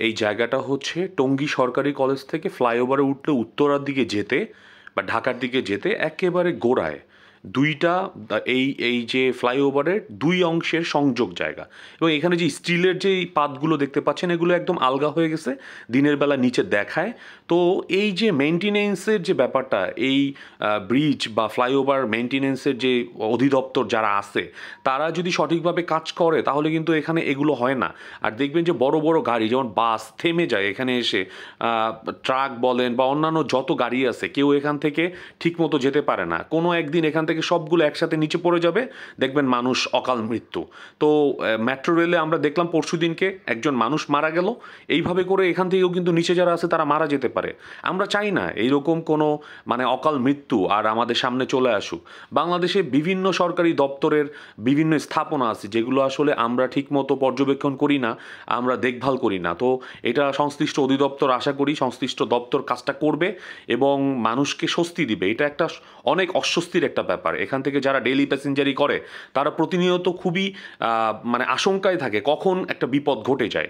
এই জায়গাটা হচ্ছে টঙ্গী সরকারি কলেজ থেকে ফ্লাইওভারে উঠলে উত্তরার দিকে যেতে বা ঢাকার দিকে যেতে একেবারে গোড়ায় দুইটা এই এই যে ফ্লাইওভারের দুই অংশের সংযোগ জায়গা। এবং এখানে যে স্টিলের যে পাতগুলো দেখতে পাচ্ছেন এগুলো একদম আলগা হয়ে গেছে, দিনের বেলা নিচে দেখায়। তো এই যে মেনটেনেন্সের যে ব্যাপারটা, এই ব্রিজ বা ফ্লাইওভার মেনটেনেন্সের যে অধিদপ্তর যারা আছে তারা যদি সঠিকভাবে কাজ করে তাহলে কিন্তু এখানে এগুলো হয় না। আর দেখবেন যে বড় বড় গাড়ি যেমন বাস থেমে যায় এখানে এসে, ট্রাক বলেন বা অন্যান্য যত গাড়ি আছে, কেউ এখান থেকে ঠিকমতো যেতে পারে না। কোনো একদিন এখান থেকে সবগুলো একসাথে নিচে পড়ে যাবে, দেখবেন মানুষ অকাল মৃত্যু। তো মেট্রো রেলে আমরা দেখলাম পরশুদিনকে একজন মানুষ মারা গেল। এইভাবে করে এখান থেকেও কিন্তু নিচে যারা আছে তারা মারা যেতে পারে। আমরা চাই না এইরকম কোনো মানে অকাল মৃত্যু আর আমাদের সামনে চলে আসুক। বাংলাদেশে বিভিন্ন সরকারি দপ্তরের বিভিন্ন স্থাপনা আছে যেগুলো আসলে আমরা ঠিকমতো পর্যবেক্ষণ করি না, আমরা দেখভাল করি না। তো এটা সংশ্লিষ্ট অধিদপ্তর, আশা করি সংশ্লিষ্ট দপ্তর কাজটা করবে এবং মানুষকে স্বস্তি দিবে। এটা একটা অনেক অস্বস্তির একটা ব্যাপার। এখান থেকে যারা ডেইলি প্যাসেঞ্জারি করে তারা প্রতিনিয়ত খুবই মানে আশঙ্কায় থাকে কখন একটা বিপদ ঘটে যায়।